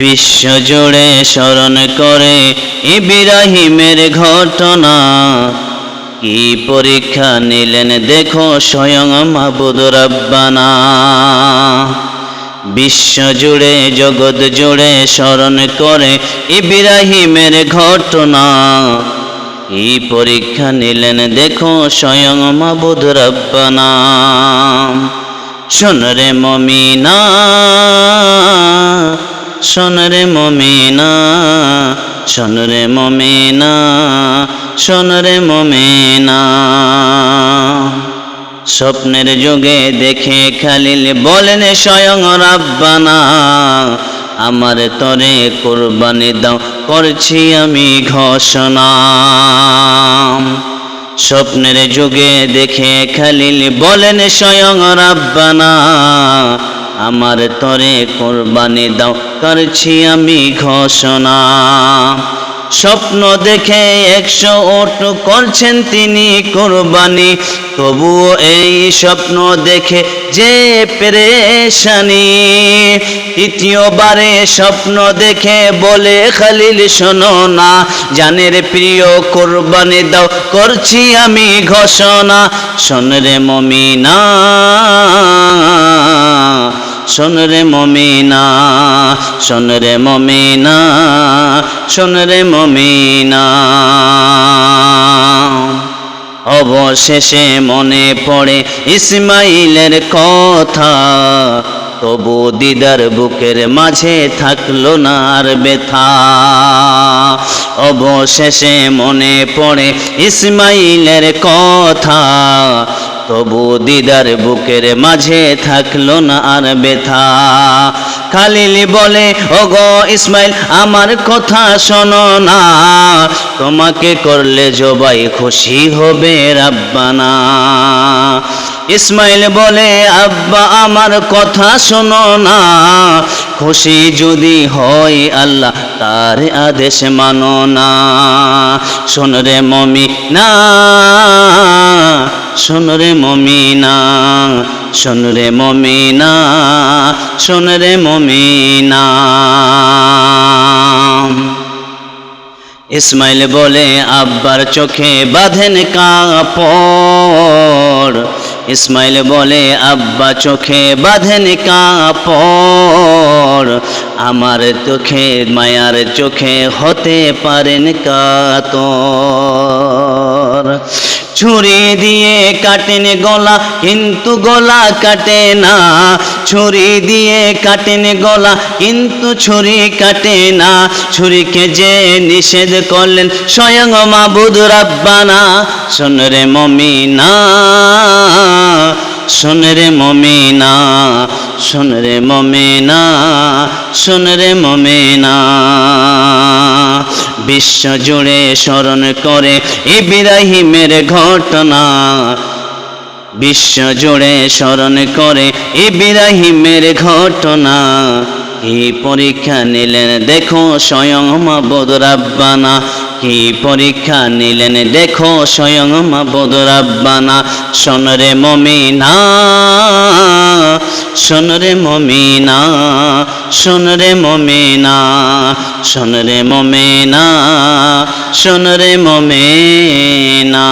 বিশ্ব জুড়ে স্মরণ করে ইব্রাহিমের ঘটনা, কি পরীক্ষা নিলেন দেখো স্বয়ং মাবুদ রব্বানা। বিশ্ব জুড়ে জগৎ জুড়ে স্মরণ করে ইব্রাহিমের ঘটনা, কি পরীক্ষা নিলেন দেখো স্বয়ং মাবুদ রব্বানা। শোন রে মুমিনা, শোন রে মুমিনা, শোন রে মুমিনা, শোন রে মুমিনা। স্বপ্নের যুগে দেখে খালিল বলেন স্বয়ং রব্বানা, আমার তরে কুরবানি দাও করছি আমি ঘোষণা। স্বপ্নের যুগে দেখে খালিল বলেন স্বয়ং রব্বানা, আমার তরে কুরবানি দাও করছি আমি ঘোষণা। স্বপ্ন দেখে 100 উট করছেন তিনি কুরবানি, তবুও এই স্বপ্ন দেখে যে পেরেশানি। তৃতীয়বারে স্বপ্ন দেখে বলে খালিল শোনো না, জানের প্রিয় কুরবানি দাও করছি আমি ঘোষণা। শোন রে মুমিনা, শোন রে মুমিনা, শোন রে মুমিনা, শোন রে মুমিনা। অবশেষে মনে পড়ে ইসমাইলের কথা, তবু দিদার বুকের মাঝে থাকলো না আর ব্যথা। অবশেষে মনে পড়ে ইসমাইলের কথা, তবু দিদার বুকের মাঝে থাকলো না আর ব্যথা। খালিল বলে ওগো ইসমাইল আমার কথা শোনো না, তোমাকে করলে জবাই খুশি হবে রব্বানা। ইসমাইল বলে আব্বা আমার কথা শোনো না, খুশি যদি হয় আল্লাহ তার আদেশ মানো না। শোন রে মুমিনা, শোন রে মুমিনা, শোন রে মুমিনা, শোন রে মুমিনা। ইসমাইল বলে আব্বার চোখে বাঁধেন কাপড়, ইসমাইল বলে আব্বা চোখে বাঁধেন কাপড়, আমার চোখে মায়ার চোখে হতে পারেন কাতর। ছুরি দিয়ে কাটেন গলা কিন্তু গলা কাটে না, ছুরি দিয়ে কাটেন গলা কিন্তু ছুরি কাটে না। ছুরিকে যে নিষেধ করলেন স্বয়ং মাবুদ রব্বানা। শোন রে মুমিনা, শোন রে মুমিনা, শোন রে মুমিনা, শোন রে মুমিনা। বিশ্ব জুড়ে স্মরণ করে ইব্রাহিমের ঘটনা, বিশ্ব জুড়ে স্মরণ করে ইব্রাহিমের ঘটনা, কি পরীক্ষা নিলেন দেখো স্বয়ং মাবুদ রব্বানা। কি পরীক্ষা নিলেন দেখো স্বয়ং মাবুদ রব্বানা। শোন রে মুমিনা, শোন রে মুমিনা, শোন রে মুমিনা, শোন রে মুমিনা, শোন রে মুমিনা।